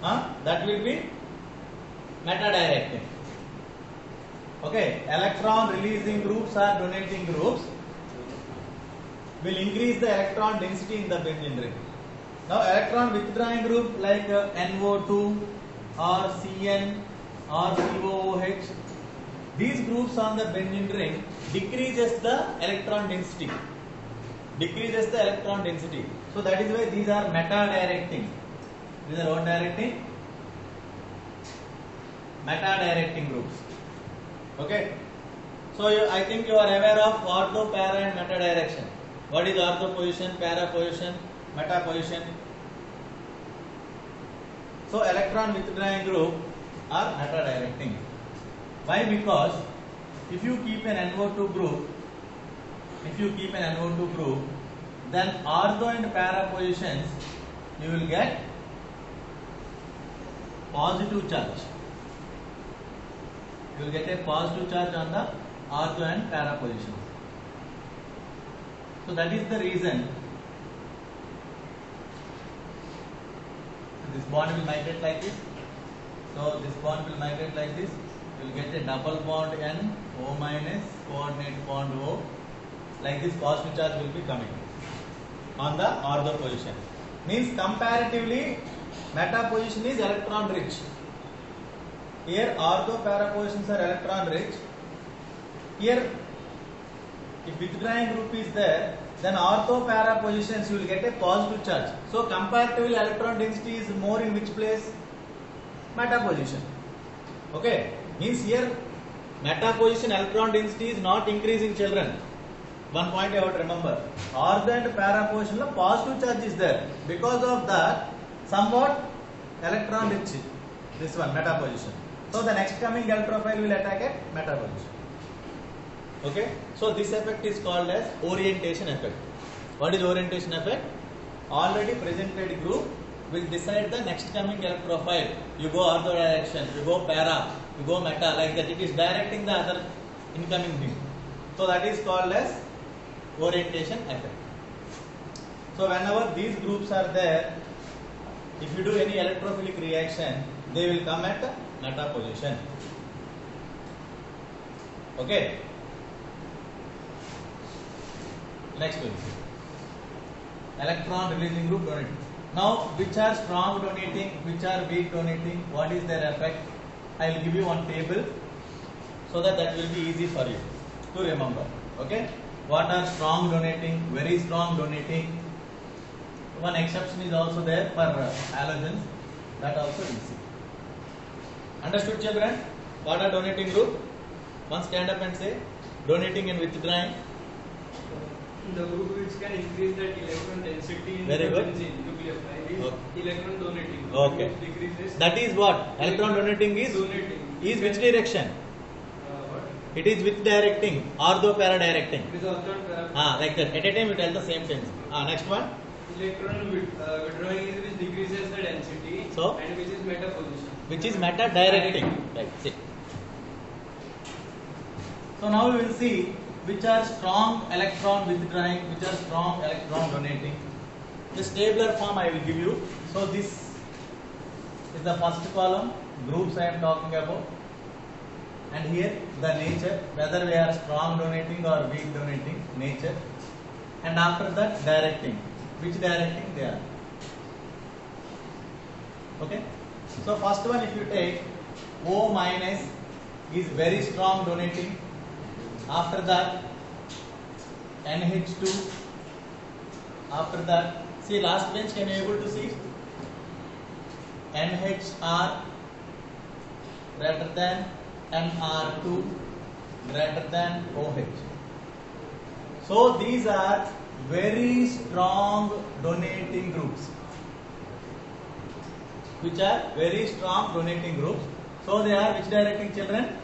that will be meta-directing. Okay, electron releasing groups or donating groups will increase the electron density in the benzene ring. Now electron withdrawing group like NO2 or CN or COOH, these groups on the benzene ring decreases the electron density. So that is why these are meta-directing. These are what directing? Meta-directing groups. Okay. So I think you are aware of ortho, para and meta direction. What is ortho position, para position, meta position? So electron withdrawing group are meta directing. Why? Because if you keep an NO2 group, then ortho and para positions you will get positive charge. You will get a positive charge on the ortho and para positions. So that is the reason this bond will migrate like this. So this bond will migrate like this. You will get a double bond N, O minus, coordinate bond O. Like this, positive charge will be coming on the ortho position. Means comparatively, meta position is electron rich. Here ortho para positions are electron rich. Here if withdrawing group is there, then ortho para positions you will get a positive charge. So comparatively electron density is more in which place? Meta position. Okay, means here meta position electron density is not increasing, children. One point you have to remember. Ortho and para position positive charge is there. Because of that, somewhat electron rich. This one meta position. So the next coming electrophile will attack at meta position. Okay. So this effect is called as orientation effect. What is orientation effect? Already presented group will decide the next coming electrophile. You go ortho direction, you go para, you go meta, like that. It is directing the other incoming thing. So that is called as orientation effect. So whenever these groups are there, if you do any electrophilic reaction, they will come at meta position. Okay. Next one. Electron releasing group donating. Now, which are strong donating, which are weak donating, what is their effect? I will give you one table so that will be easy for you to remember. Okay. What are strong donating, very strong donating? One exception is also there for halogens. That also we see. Understood, children? What are donating group? One stand up and say donating and withdrawing. The group which can increase that electron density in Very the good. benzene nucleophile is electron donating. Okay. Which decreases. That is what? Electron donating is? Donating. Is which direction? What? It is with directing, ortho para directing. It is ortho para. Like that. At a time you tell the same things. Next one. Electron withdrawing is which decreases the density. So? And which is meta position. Which is meta directing. Right. See. So now we will see which are strong electron withdrawing, which are strong electron donating. This tabular form I will give you. So this is the first column, groups I am talking about. And here the nature, whether they are strong donating or weak donating, nature. And after that directing, which directing they are. Okay. So first one, if you take O minus is very strong donating. After that NH2. After that, see last bench, can you able to see? NHR greater than NR2 greater than OH. So these are very strong donating groups. Which are very strong donating groups. So they are which directing, children?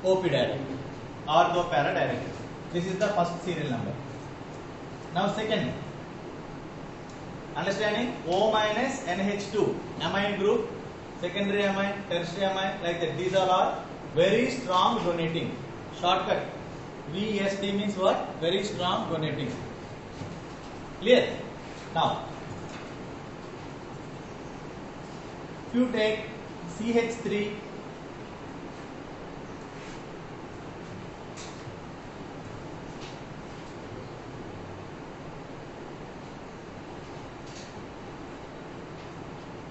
OP directing. Ortho para directing. This is the first serial number. Now second. Understanding? O minus NH2 amine group, secondary amine, tertiary amine, like that. These are all very strong donating. Shortcut. VSD means what? Very strong donating. Clear? Now If you take CH3,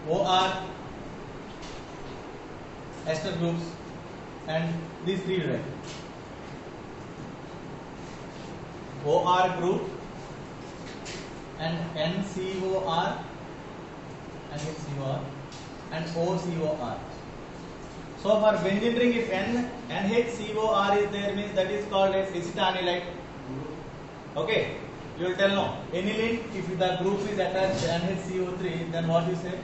OR ester groups, and these three right. OR group and NCOR and HCOR and OCOR. So for benzene ring, if NHCOR is there, means that is called as acetanilide. Okay, you will tell no. Aniline, if the group is attached to NHCO3, then what you say?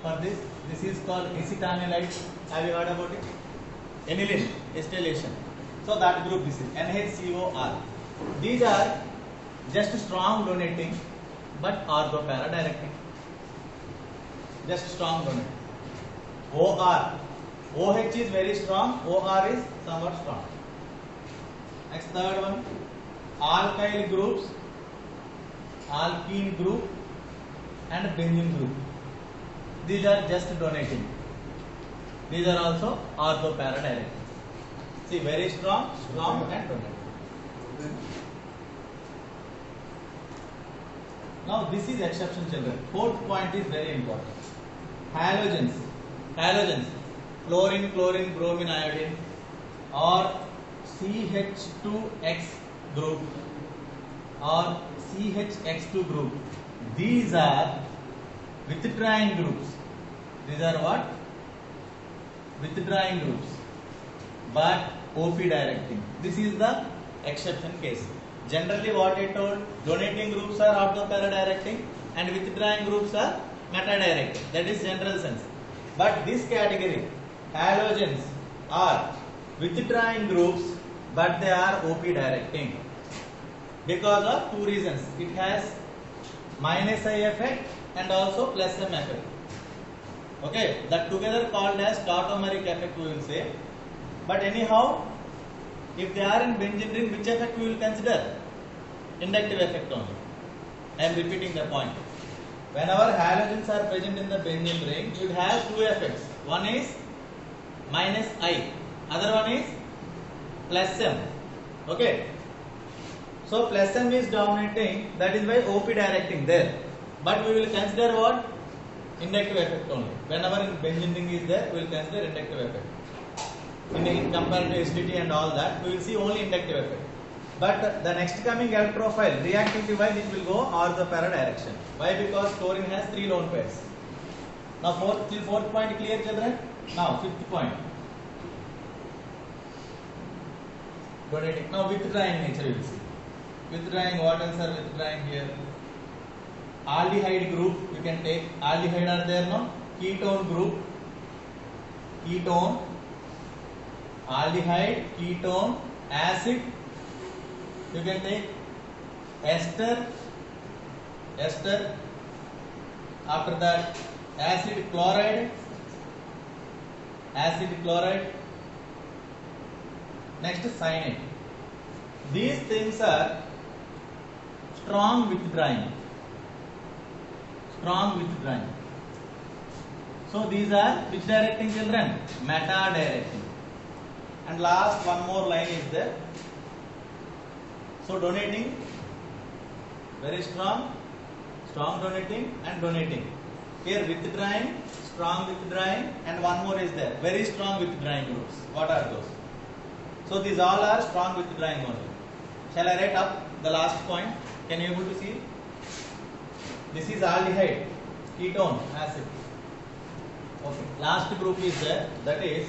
For this is called acetanilide. Have you heard about it? Aniline, acetylation. So that group this is NHCOR. These are just strong donating but ortho-para directing. Just strong donating. OR. OH is very strong, OR is somewhat strong. Next, third one. Alkyl groups, alkene group and benzene group. These are just donating. These are also ortho-para directing. See, very strong, strong and donating. Now this is exception, children. Fourth point is very important. Halogens. Halogens. Fluorine, chlorine, bromine, iodine, or CH2X group or CHX2 group. These are withdrawing groups. These are what? Withdrawing groups, but OP directing. This is the exception case. Generally what I told, donating groups are ortho-para directing and withdrawing groups are meta-directing. That is general sense. But this category, halogens are withdrawing groups but they are OP directing. Because of two reasons. It has minus I effect and also plus M effect. Okay, that together called as tautomeric effect we will say. But anyhow, if they are in benzene ring, which effect we will consider? Inductive effect only. I am repeating the point. Whenever halogens are present in the benzene ring, it has two effects. One is minus I, other one is plus M. Okay. So plus M is dominating, that is why OP directing there. But we will consider what? Inductive effect only. Whenever benzene ring is there, we will consider inductive effect. In compared to acidity and all that, we will see only inductive effect. But the next coming electrophile, reactivity wise, it will go ortho-para direction. Why? Because chlorine has 3 lone pairs. Now fourth point clear, children? Now fifth point. Donating. Now withdrawing nature you will see. Withdrawing, what else are withdrawing here? Aldehyde group, you can take. Aldehyde are there, no? Ketone group. Ketone. Aldehyde, ketone, acid. You can take ester. After that, acid chloride. Next, cyanide. These things are strong withdrawing. So these are which directing, children? Meta directing. And last one more line is there. So donating, very strong donating and donating. Here withdrawing, strong withdrawing, and one more is there, very strong withdrawing groups. What are those? So these all are strong withdrawing only. Shall I write up the last point? Can you able to see? This is aldehyde, ketone, acid. Okay. Last group is there, that is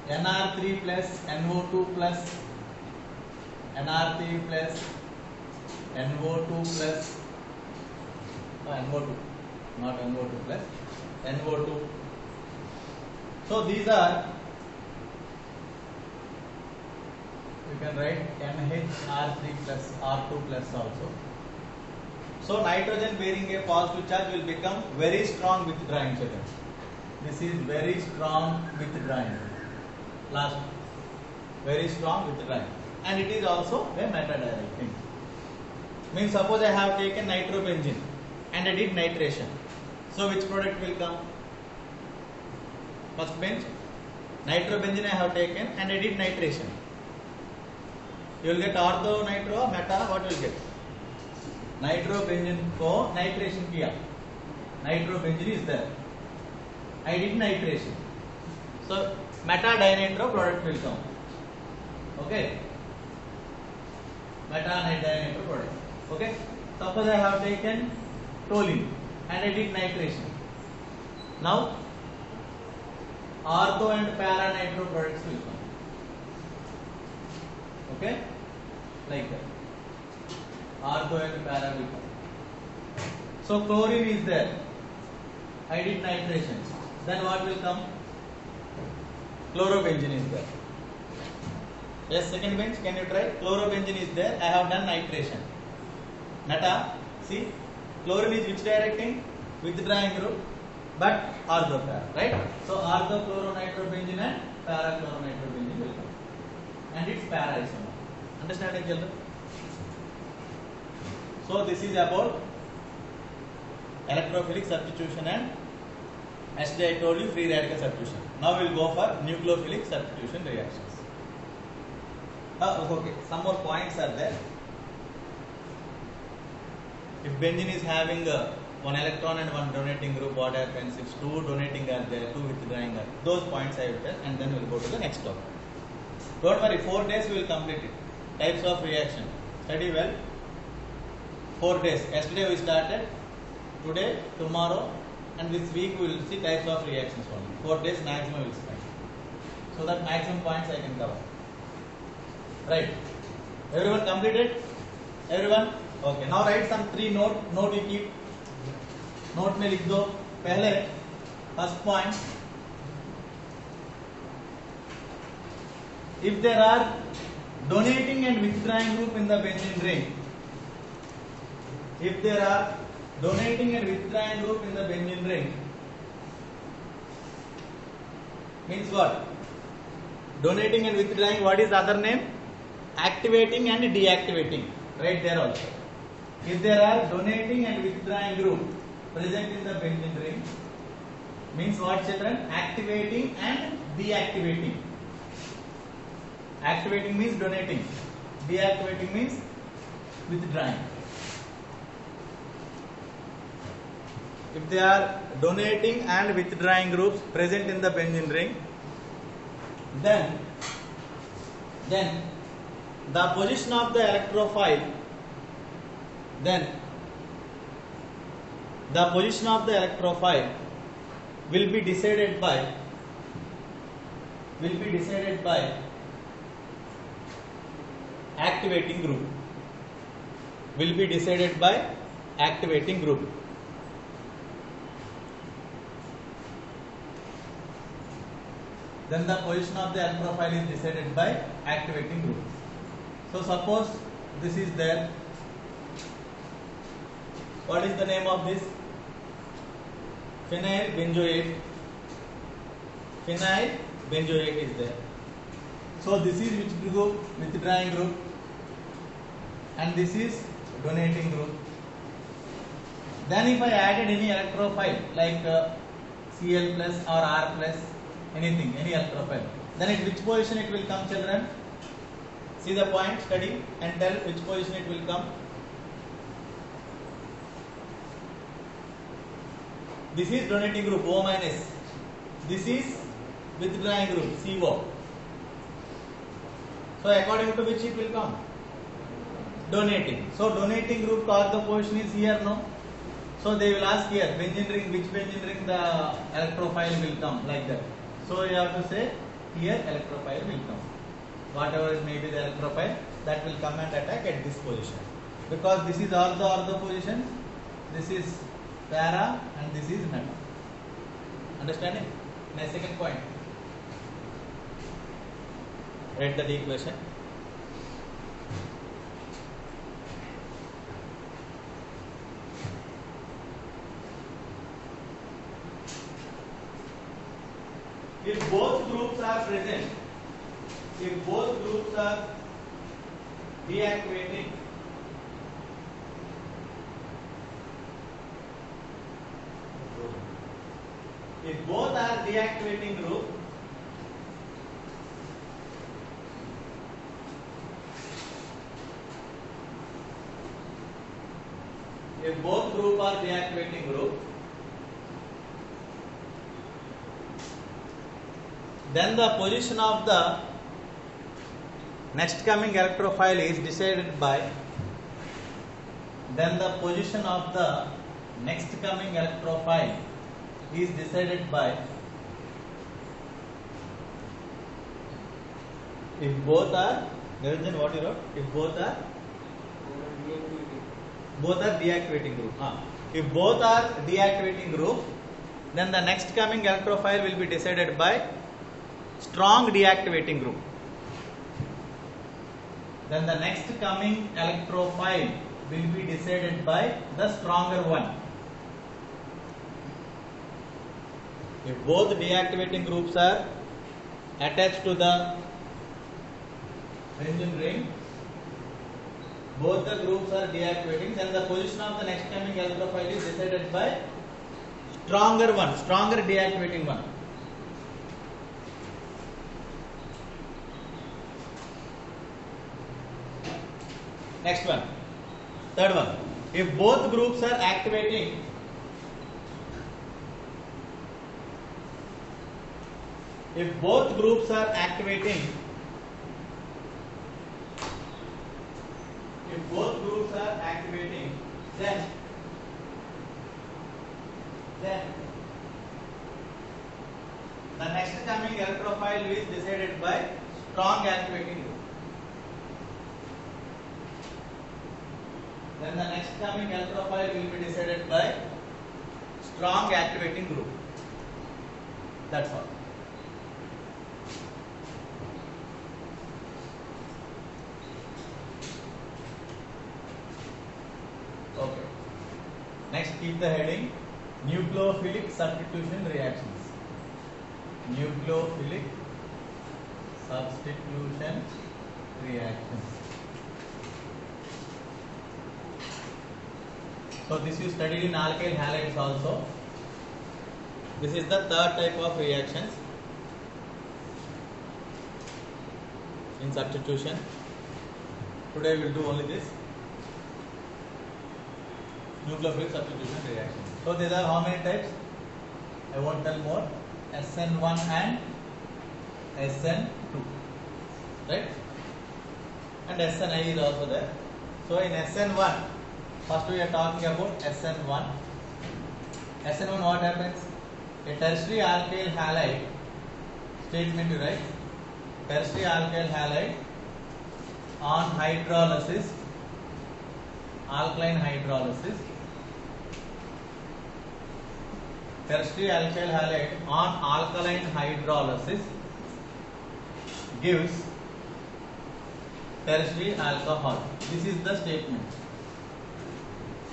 NR3 plus NO2 plus NR3 plus NO2 plus NO2, not NO2 plus NO2. So these are, you can write NHR3 plus R2 plus also. So nitrogen bearing a positive charge will become very strong withdrawing, children. This is very strong withdrawing. Last, very strong withdrawing, and it is also a meta directing. Means suppose I have taken nitrobenzene and I did nitration. So which product will come? First bench, nitrobenzene I have taken and I did nitration. You will get ortho, nitro, meta. What will get? Nitrobenzene को nitration किया. Nitrobenzene is there. I did nitration. So meta dinitro product will come. Okay. Meta dinitro product. Okay. Suppose I have taken toluene and I did nitration. Now ortho and para nitro products will come. Okay, like that. Ortho and para will come. So chlorine is there. I did nitration. Then what will come? Chlorobenzene is there. Yes, second bench, can you try? Chlorobenzene is there. I have done nitration. Meta, see, chlorine is which directing? Withdrawing group, but ortho para, right? So ortho chloronitrobenzene and para chloronitrobenzene will come. And it's para isomer. Understanding, children? So this is about electrophilic substitution and yesterday I told you free radical substitution. Now we will go for nucleophilic substitution reactions. Okay, some more points are there. If benzene is having one electron and one donating group, what happens? If two donating are there, two withdrawing are there. Those points I will tell, and then we will go to the next topic. Don't worry, 4 days we will complete it. Types of reaction. Study well. 4 days. Yesterday we started. Today, tomorrow, and this week we will see types of reactions only. 4 days maximum we will spend. So that maximum points I can cover. Right. Everyone completed? Everyone? Okay. Now write some 3 note you keep. Note में लिख दो. पहले first point. If there are donating and withdrawing group in the benzene ring, if there are donating and withdrawing group in the benzene ring, means what? Donating and withdrawing, what is the other name? Activating and deactivating. Right there also. If there are donating and withdrawing group present in the benzene ring, means what, children? Activating and deactivating. Activating means donating. Deactivating means withdrawing. If they are donating and withdrawing groups present in the benzene ring, then the position of the electrophile, will be decided by activating group. Will be decided by activating group. Then the position of the electrophile is decided by activating group. So suppose this is there. What is the name of this? Phenyl benzoate. Phenyl benzoate is there. So this is which group? Withdrawing group. And this is donating group. Then if I added any electrophile like Cl plus or R plus, anything, any electrophile, then at which position it will come, children? See the point, study and tell which position it will come. This is donating group O minus. This is withdrawing group CO. So according to which it will come? Donating. So donating group or the position is here, no? So they will ask here, benzene ring, which benzene ring the electrophile will come, like that. So you have to say here electrophile will come. Whatever may be the electrophile, that will come and attack at this position. Because this is ortho position, this is para and this is meta. Understanding? Next second point. Write the equation. If both groups are present, if both groups are deactivating, deactivating group, if both group are deactivating group, then the position of the next coming electrophile is decided by, then the position of the next coming electrophile is decided by, if both are, Niranjan, what you wrote? If both are deactivating group. If both are deactivating group, then the next coming electrophile will be decided by strong deactivating group. Then the next coming electrophile will be decided by the stronger one. If both deactivating groups are attached to the benzene ring, both the groups are deactivating, then the position of the next coming electrophile is decided by stronger one, stronger deactivating one. Next one, third one. If both groups are activating, then the next coming electrophile is decided by strong activating group. Then the next coming electrophile will be decided by strong activating group. That's all. Okay. Next, keep the heading nucleophilic substitution reactions. Nucleophilic substitution reactions. So this you studied in alkyl halides also. This is the third type of reactions in substitution. Today we will do only this nucleophilic substitution reactions. So these are how many types? I won't tell more. SN1 and SN2, right? And SNI is also there. So in SN1, first we are talking about SN1. SN1, what happens? A tertiary alkyl halide statement you write. Tertiary alkyl halide on hydrolysis, alkaline hydrolysis. Tertiary alkyl halide on alkaline hydrolysis gives tertiary alcohol. This is the statement.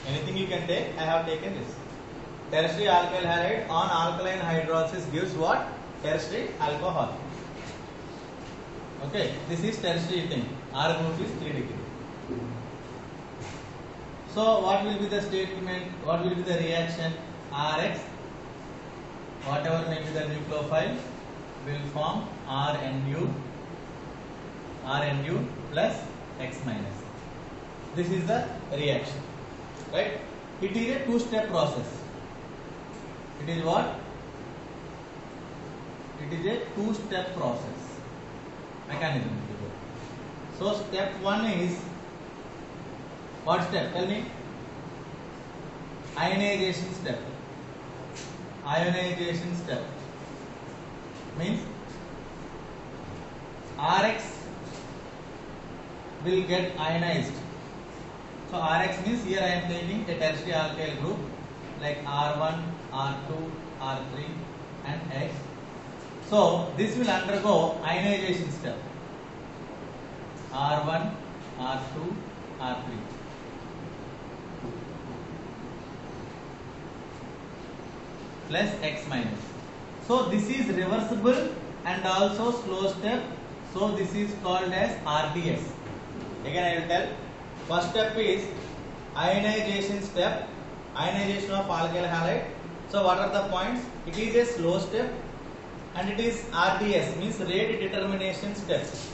Anything you can take, I have taken this. Tertiary alkyl halide on alkaline hydrolysis gives what? Tertiary alcohol. Okay, this is tertiary thing. R group is 3 degree. So what will be the statement? What will be the reaction? Rx, whatever may be the nucleophile, will form RNU plus X minus. This is the reaction, right? It is a two-step process. It is what? It is a two-step process mechanism. So step 1 is what step? Tell me. Ionization step. Ionization step means Rx will get ionized. So Rx means here I am taking a tertiary alkyl group like R1, R2, R3 and X. So this will undergo ionization step. R1, R2, R3. Plus X minus. So this is reversible and also slow step. So this is called as RDS. Again I will tell. First step is ionization step. Ionization of alkyl halide. So what are the points? It is a slow step and it is RDS, means rate determination steps.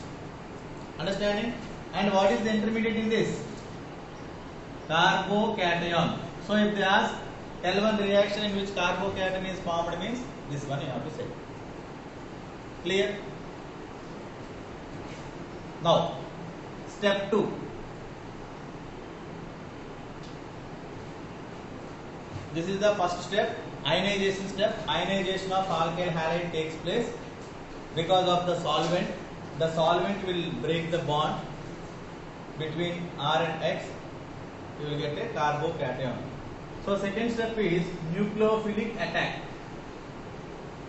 Understanding? And what is the intermediate in this? Carbocation. So if they ask L1 reaction in which carbocation is formed, means this one you have to say. Clear? Now, step 2. This is the first step, ionization step. Ionization of alkyl halide takes place because of the solvent. The solvent will break the bond between R and X. You will get a carbocation. So second step is nucleophilic attack.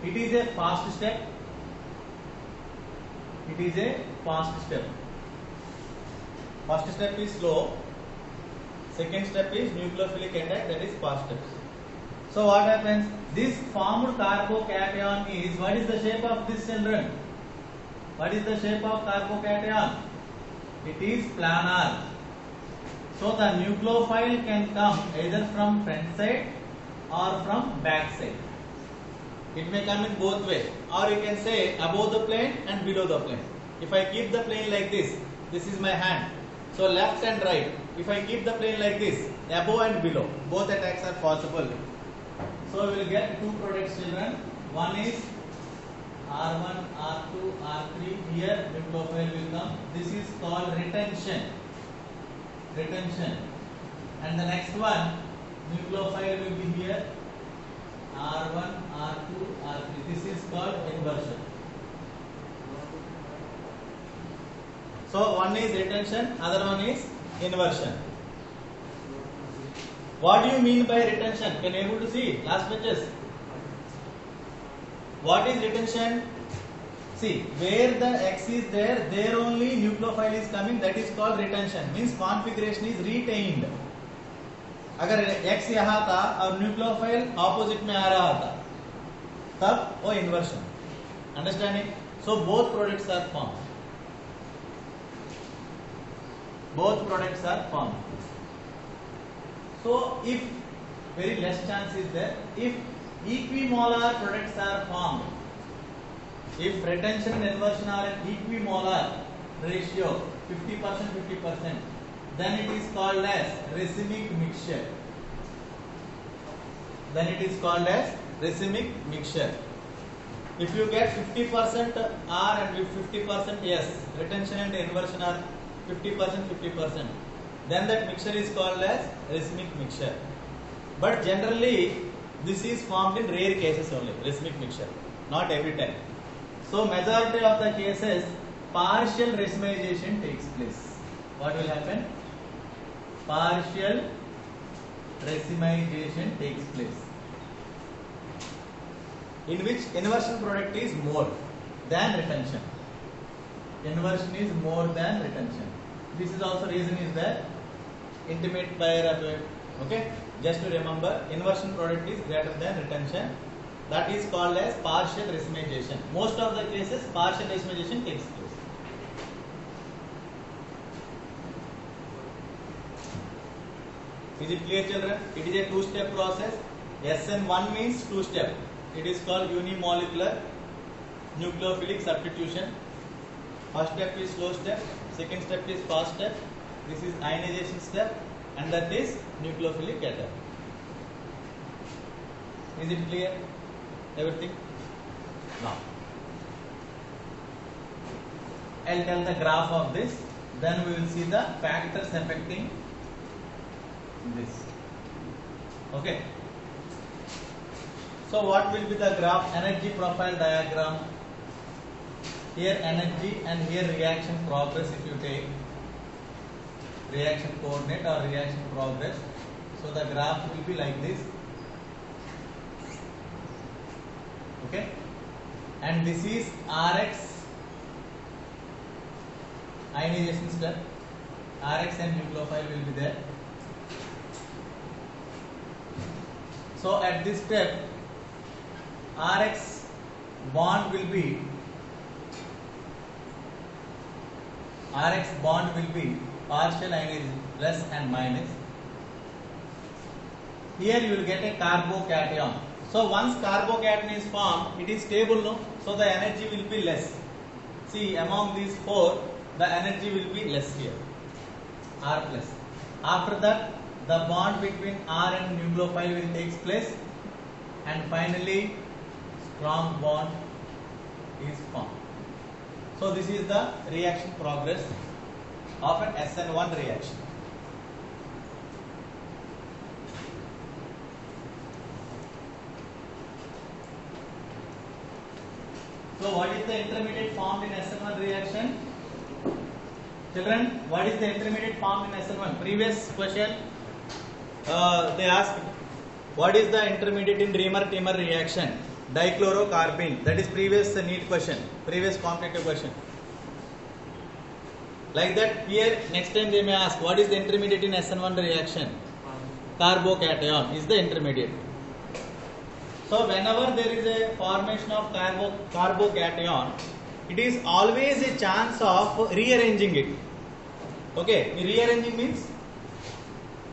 It is a fast step. It is a fast step. First step is slow. Second step is nucleophilic attack, that is fast step. So what happens? This formed carbocation is, what is the shape of this, children? What is the shape of carbocation? It is planar. So the nucleophile can come either from front side or from back side. It may come in both ways, or you can say above the plane and below the plane. If I keep the plane like this is my hand. So left and right. If I keep the plane like this, above and below, both attacks are possible. So we will get two products, children. One is R1, R2, R3. Here nucleophile will come. This is called retention. And the next one, nucleophile will be here. R1, R2, R3. This is called inversion. So one is retention, other one is inversion. What do you mean by retention? Can you able to see last pages? What is retention? See, where the X is there only nucleophile is coming, that is called retention. Means configuration is retained. अगर X यहाँ था और nucleophile opposite में आ रहा था, तब वो inversion. Understanding? So both products are formed. So if very less chance is there, if equimolar products are formed, if retention and inversion are an equimolar ratio, 50%, then it is called as racemic mixture. If you get 50% R and 50% S, retention and inversion are 50%, then that mixture is called as racemic mixture. But generally, this is formed in rare cases only, racemic mixture, not every time. So majority of the cases, partial racemization takes place. What will happen? Partial racemization takes place, in which inversion product is more than retention. Inversion is more than retention. This is also reason is that intimate pair of it. Okay, just to remember, inversion product is greater than retention. That is called as partial racemization. Most of the cases, partial racemization takes place. Is it clear, children? It is a two-step process. SN1 means two-step. It is called unimolecular nucleophilic substitution. First step is slow step. Second step is fast step. This is ionization step, and that is nucleophilic attack. Is it clear? Everything? Now, I'll tell the graph of this. Then we will see the factors affecting this. Okay. So what will be the graph? Energy profile diagram. Here energy and here reaction progress. If you take reaction coordinate or reaction progress, so the graph will be like this. Okay, and this is Rx ionization step. Rx and nucleophile will be there. So at this step, Rx bond will be partial ionization, plus and minus. Here you will get a carbocation. So once carbocation is formed, it is stable, no? So the energy will be less. See, among these four, the energy will be less here, R plus. After that, the bond between R and nucleophile will take place, and finally, strong bond is formed. So this is the reaction progress of an SN1 reaction. So what is the intermediate formed in SN1 reaction? Children, what is the intermediate formed in SN1? Previous question, they asked, what is the intermediate in Reamer-Timmer reaction? Dichlorocarbene. That is previous NEET question, previous competitive question. Like that, here next time they may ask, what is the intermediate in SN1 reaction? Carbocation is the intermediate. So whenever there is a formation of carbocation, it is always a chance of rearranging it. Okay, rearranging means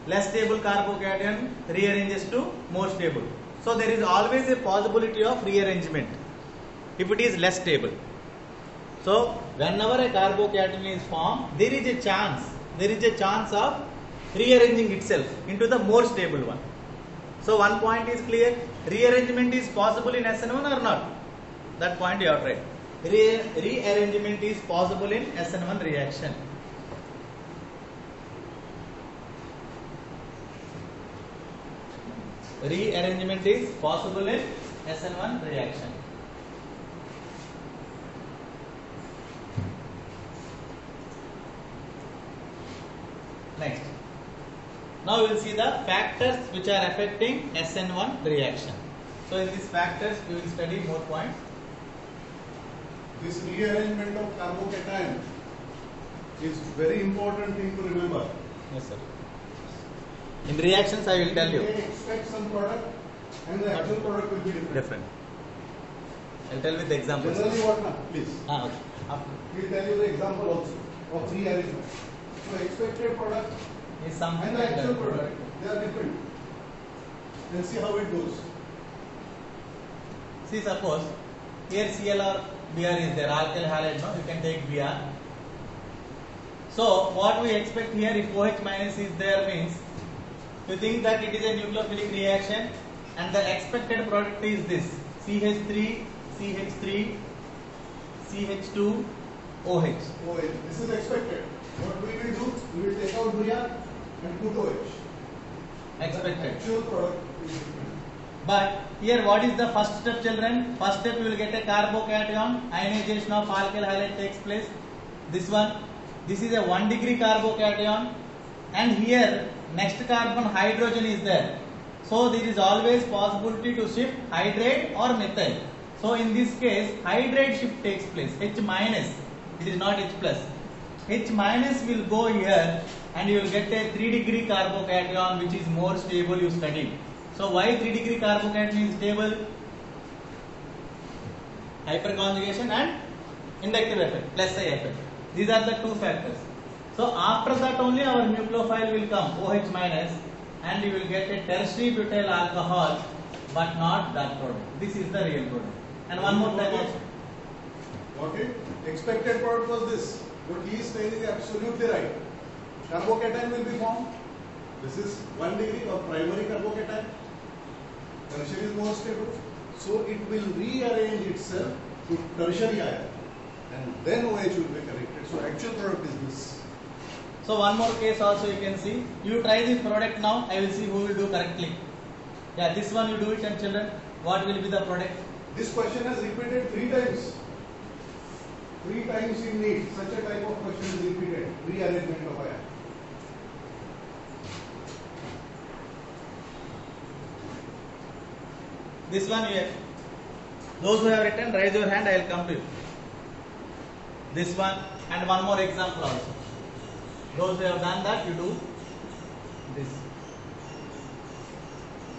less stable carbocation rearranges to more stable. So there is always a possibility of rearrangement if it is less stable. So whenever a carbocation is formed, there is a chance of rearranging itself into the more stable one. So one point is clear, rearrangement is possible in SN1 or not? That point you have tried. Rearrangement is possible in SN1 reaction. Rearrangement is possible in SN1 reaction. Next. Now we will see the factors which are affecting SN1 reaction. So in these factors we will study more points. This rearrangement of carbocation is very important thing to remember. Yes, sir. In reactions I will tell you. You may expect some product and the actual product will be different. I will tell with the examples. Generally what now? Please. Okay. We will tell you the example also of rearrangement. So expected product Is something and the like actual that. product, they are different. Let's see how it goes. See, suppose here Cl or Br is there, alkyl halide, no? You can take Br. So what we expect here, if OH minus is there, means you think that it is a nucleophilic reaction and the expected product is this CH3, CH3, CH2, OH. OH. This is expected. What we will do, we will take out Br and put OH. Expected. The actual product is different. But here what is the first step, children? First step you will get a carbocation, ionization of alkyl halide takes place. This one, this is a 1 degree carbocation, and here next carbon hydrogen is there. So there is always possibility to shift hydrate or methyl. So in this case hydrate shift takes place, H minus, it is not H plus. H minus will go here and you will get a 3 degree carbocation which is more stable, you studied. So why 3 degree carbocation is stable? Hyperconjugation and inductive effect, plus I effect. These are the two factors. So after that only our nucleophile will come, OH minus, and you will get a tertiary butyl alcohol, but not that product. This is the real product. And one more time also. Okay? Expected product was this. What he is saying is absolutely right. Carbocation will be formed. This is 1 degree of primary carbocation. Tertiary is more stable. So it will rearrange itself to tertiary ion. And then OH will be corrected. So actual product is this. So one more case also you can see. You try this product now, I will see who will do correctly. Yeah, this one you do it, and children, what will be the product? This question has repeated 3 times. 3 times in NEET. Such a type of question is repeated. Rearrangement of ion. This one you have. Those who have written, raise your hand, I will come to you. This one and one more example also. Those who have done that, you do this.